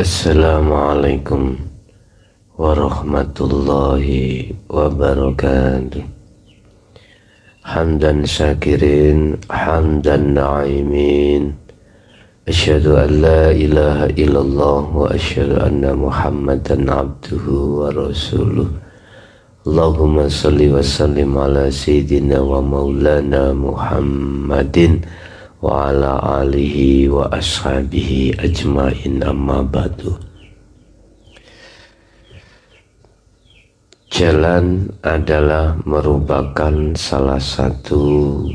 Assalamualaikum warahmatullahi wabarakatuh. Hamdan syakirin, hamdan na'imin. Asyhadu an la ilaha illallah wa asyhadu anna Muhammadan abduhu wa rasuluh. Allahumma salli wa sallim ala sayyidina wa maulana Muhammadin wa ala alihi wa ashabihi ajmain, amma ba'du. Jalan adalah merupakan salah satu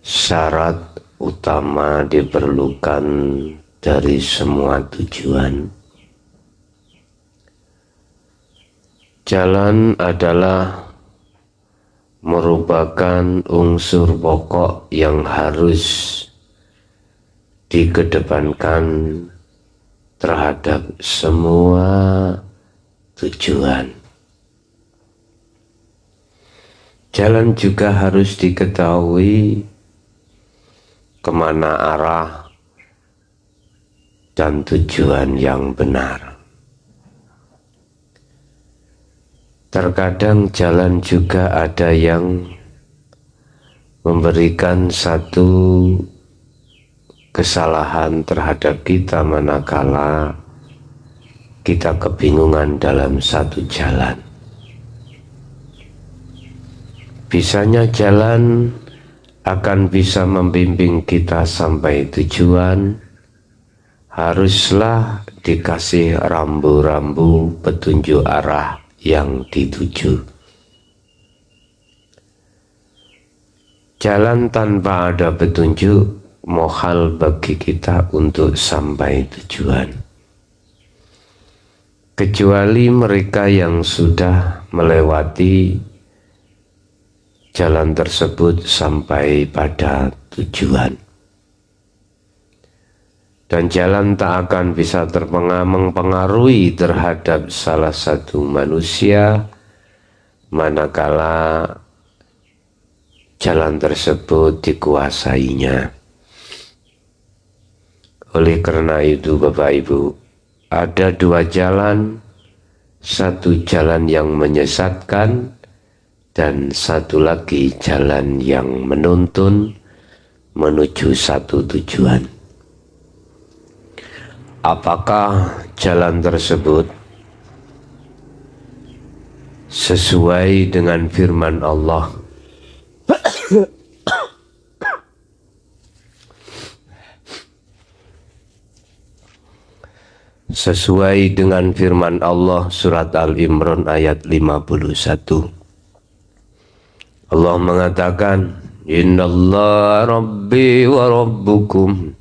syarat utama diperlukan dari semua tujuan. Jalan adalah merupakan unsur pokok yang harus dikedepankan terhadap semua tujuan. Jalan juga harus diketahui kemana arah dan tujuan yang benar. Terkadang jalan juga ada yang memberikan satu kesalahan terhadap kita manakala kita kebingungan dalam satu jalan. Bisanya jalan akan bisa membimbing kita sampai tujuan, haruslah dikasih rambu-rambu petunjuk arah yang dituju. Jalan tanpa ada petunjuk mohal bagi kita untuk sampai tujuan, kecuali mereka yang sudah melewati jalan tersebut sampai pada tujuan. Dan jalan tak akan bisa mempengaruhi terhadap salah satu manusia manakala jalan tersebut dikuasainya. Oleh karena itu Bapak Ibu, ada dua jalan, satu jalan yang menyesatkan dan satu lagi jalan yang menuntun menuju satu tujuan. Apakah jalan tersebut sesuai dengan firman Allah? Sesuai dengan firman Allah surat Al-Imran ayat 51. Allah mengatakan, Innallaha Rabbi wa Rabbukum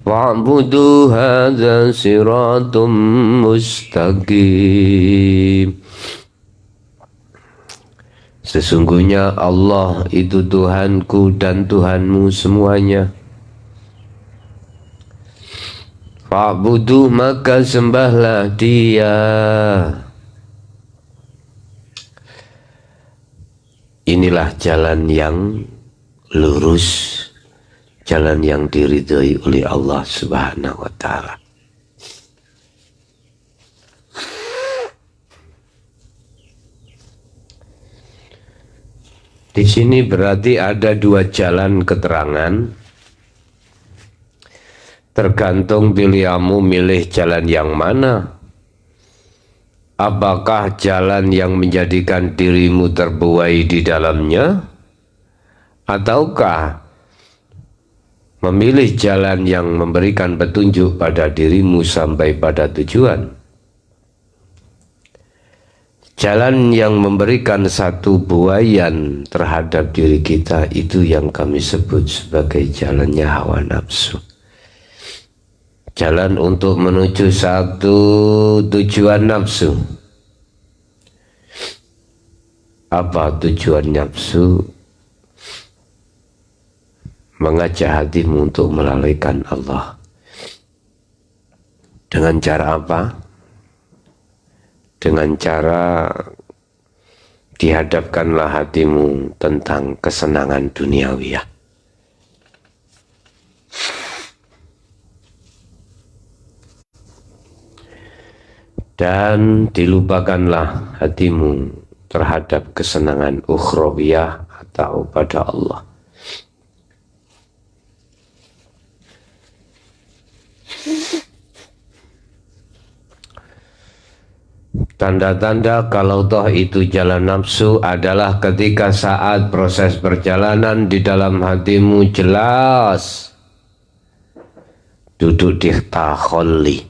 wa'budu hadza siratum mustaqim. Sesungguhnya Allah itu Tuhanku dan Tuhanmu semuanya. Fa'budu, maka sembahlah Dia. Inilah jalan yang lurus, jalan yang diridhoi oleh Allah Subhanahu wa Ta'ala. Di sini berarti ada dua jalan keterangan. Tergantung pilihanmu milih jalan yang mana. Apakah jalan yang menjadikan dirimu terbuai di dalamnya, ataukah memilih jalan yang memberikan petunjuk pada dirimu sampai pada tujuan? Jalan yang memberikan satu buaian terhadap diri kita, itu yang kami sebut sebagai jalannya hawa nafsu. Jalan untuk menuju satu tujuan nafsu. Apa tujuan nafsu? Mengajak hatimu untuk melalaikan Allah. Dengan cara apa? Dengan cara dihadapkanlah hatimu tentang kesenangan duniawi. dan dilupakanlah hatimu terhadap kesenangan ukhrawiyah atau pada Allah. Tanda-tanda kalau toh itu jalan nafsu adalah ketika saat proses perjalanan di dalam hatimu jelas duduk di takholli.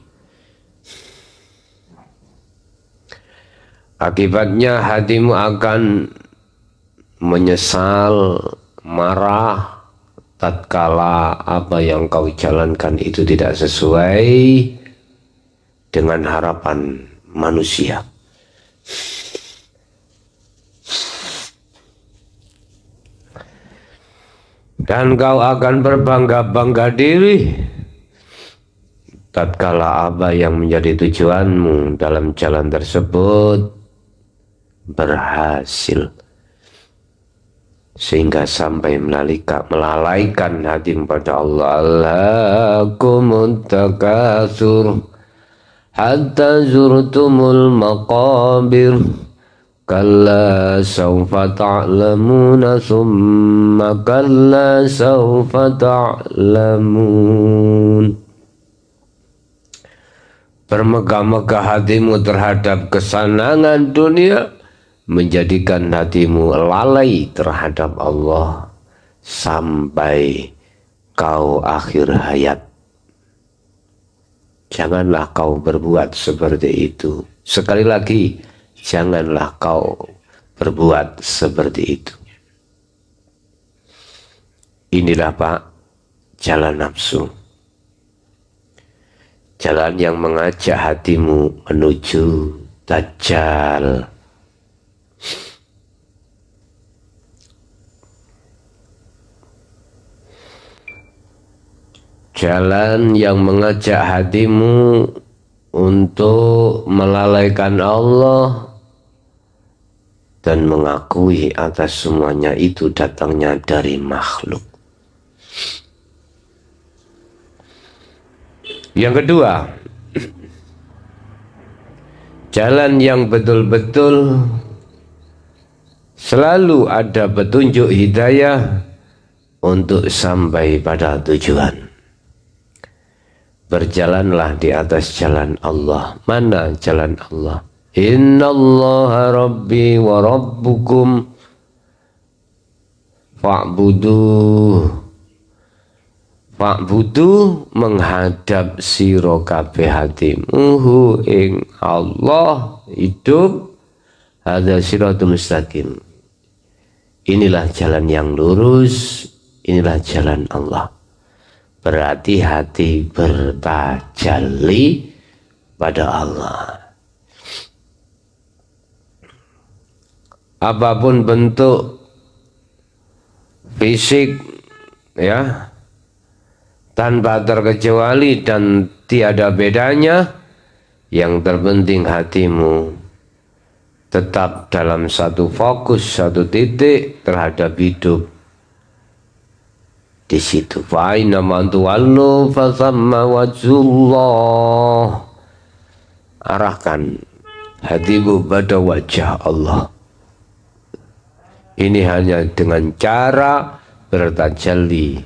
Akibatnya hatimu akan menyesal, marah tatkala apa yang kau jalankan itu tidak sesuai dengan harapan manusia. Dan kau akan berbangga-bangga diri tatkala apa yang menjadi tujuanmu dalam jalan tersebut berhasil, sehingga sampai melalaikan hati pada Allah. Alhaakumut takatsur hatta zurtumul maqabir kalla sawfa ta'lamuna thumma kalla sawfa ta'lamun. Bermegah-megah hatimu terhadap kesenangan dunia menjadikan hatimu lalai terhadap Allah sampai kau akhir hayat. Janganlah kau berbuat seperti itu. Sekali lagi, janganlah kau berbuat seperti itu. Inilah Pak, jalan nafsu. Jalan yang mengajak hatimu menuju Dajjal. Jalan yang mengajak hatimu untuk melalaikan Allah dan mengakui atas semuanya itu datangnya dari makhluk. Yang kedua, jalan yang betul-betul selalu ada petunjuk hidayah untuk sampai pada tujuan. Berjalanlah di atas jalan Allah. Mana jalan Allah? Innallaha rabbi wa rabbukum fa'buduh. Fa'budu menghadap sira kabeh hatimu ing Allah hidup. Hadza siratul mustaqim. Inilah jalan yang lurus, inilah jalan Allah. Berarti hati bertajalli pada Allah. Apapun bentuk fisik ya, tanpa terkecuali dan tiada bedanya, yang terpenting hatimu tetap dalam satu fokus, satu titik terhadap hidup. Di situ fa'ina man tuwallu fasamma wajhullah. Arahkan hatimu pada wajah Allah. Ini hanya dengan cara bertajalli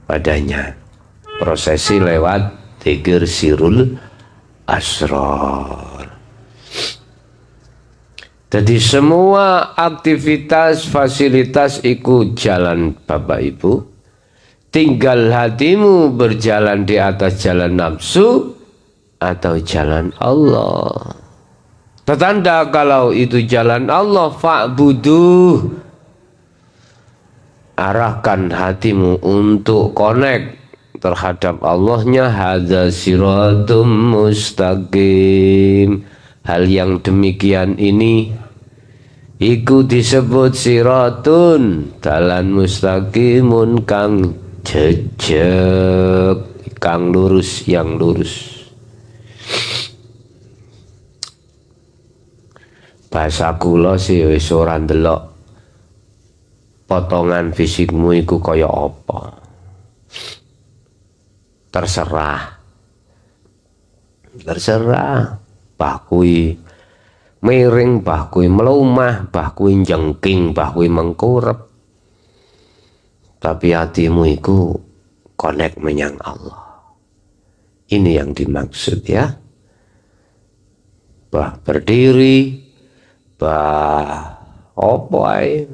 padanya. Prosesi lewat dzikir sirul asrar. Jadi semua aktivitas, fasilitas ikut jalan Bapak Ibu. Tinggal hatimu berjalan di atas jalan nafsu atau jalan Allah. Tanda kalau itu jalan Allah, fa'buduh. Arahkan hatimu untuk connect terhadap Allahnya. Hadza siratum mustaqim. Hal yang demikian ini iku disebut siratun, dalan mustaqimun kang jejeg, kang lurus, yang lurus. Bahasa kula sih wis ora ndelok potongan fisikmu iku kaya apa. Terserah. bah kui miring, bah kui melumah, bah kui jengking, bah kui mengkurep. Tapi hatimu itu connect menyang Allah. Ini yang dimaksud ya. Bah berdiri, bah opai,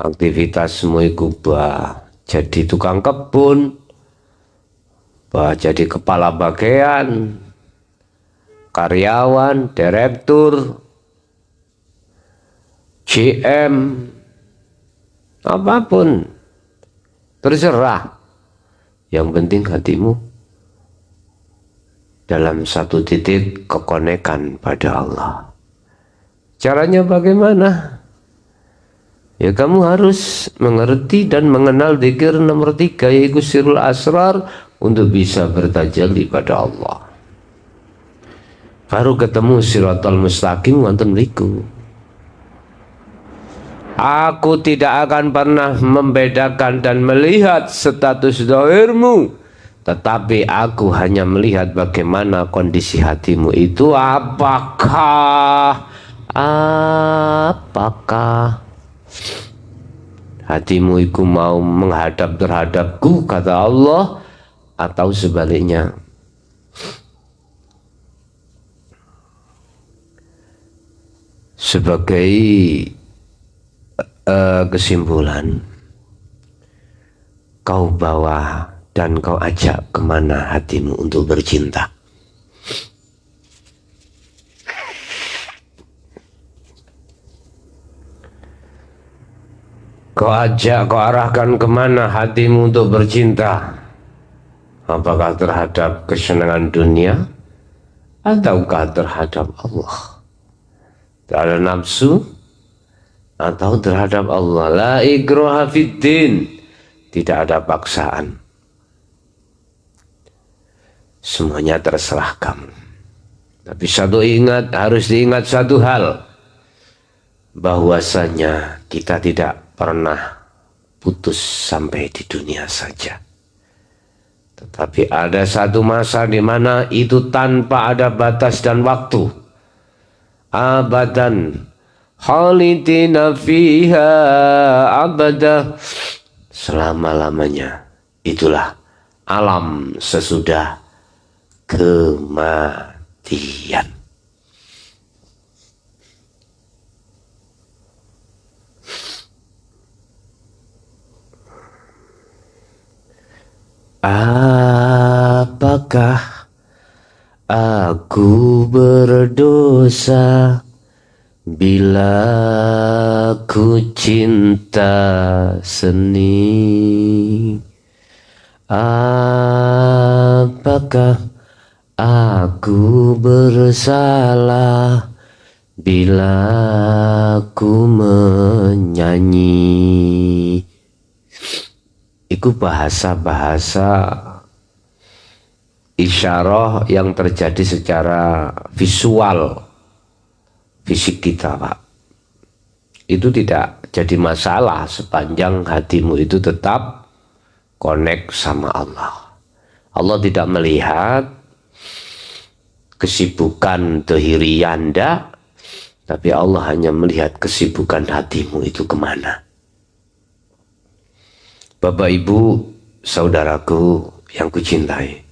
aktivitasmu itu bah jadi tukang kebun, bah jadi kepala bagian, karyawan, direktur, GM, apapun, terserah. Yang penting hatimu dalam satu titik kekonekan pada Allah. Caranya bagaimana? Ya kamu harus mengerti dan mengenal dzikir nomor 3, yaitu sirul asrar, untuk bisa bertajalli pada Allah. Baru ketemu siratal mustaqim wonten mriku. Aku tidak akan pernah membedakan dan melihat status zahirmu, tetapi aku hanya melihat bagaimana kondisi hatimu itu. Apakah hatimu itu mau menghadap terhadapku, kata Allah, atau sebaliknya. Sebagai kesimpulan, kau bawa dan kau ajak kemana hatimu untuk bercinta. Kau ajak, kau arahkan kemana hatimu untuk bercinta. Apakah terhadap kesenangan dunia ataukah terhadap Allah, terhadap nafsu atau terhadap Allah. La ikraha fiddin, tidak ada paksaan, semuanya terserah kamu. Tapi harus diingat satu hal, bahwasanya kita tidak pernah putus sampai di dunia saja. Tetapi ada satu masa di mana itu tanpa ada batas dan waktu. Abadan khalidina fiha abada, selama-lamanya. Itulah alam sesudah kematian. Apakah aku berdosa bila ku cinta seni? Apakah aku bersalah bila ku menyanyi? Itu bahasa-bahasa isyarah yang terjadi secara visual fisik kita, Pak. Itu tidak jadi masalah sepanjang hatimu itu tetap connect sama Allah. Allah tidak melihat kesibukan dohiri Anda, tapi Allah hanya melihat kesibukan hatimu itu kemana. Bapak, Ibu, saudaraku yang kucintai,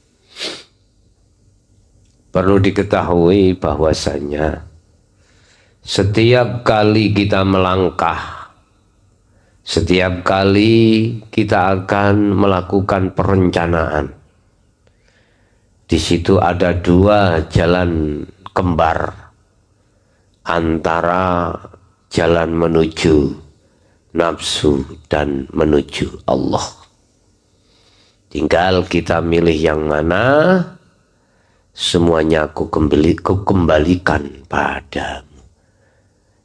perlu diketahui bahwasanya setiap kali kita melangkah, setiap kali kita akan melakukan perencanaan, di situ ada dua jalan kembar antara jalan menuju nafsu dan menuju Allah. Tinggal kita milih yang mana, semuanya aku kembalikan padamu.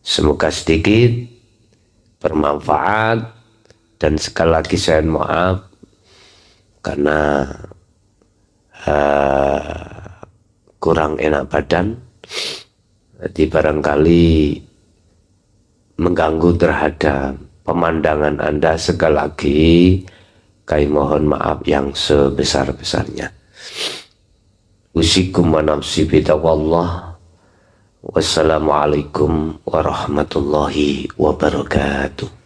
Semoga sedikit bermanfaat, dan sekali lagi saya maaf karena kurang enak badan, jadi barangkali mengganggu terhadap pemandangan Anda. Sekali lagi kami mohon maaf yang sebesar-besarnya. usikum wa nafsi bitaqwallah. Wassalamualaikum warahmatullahi wabarakatuh.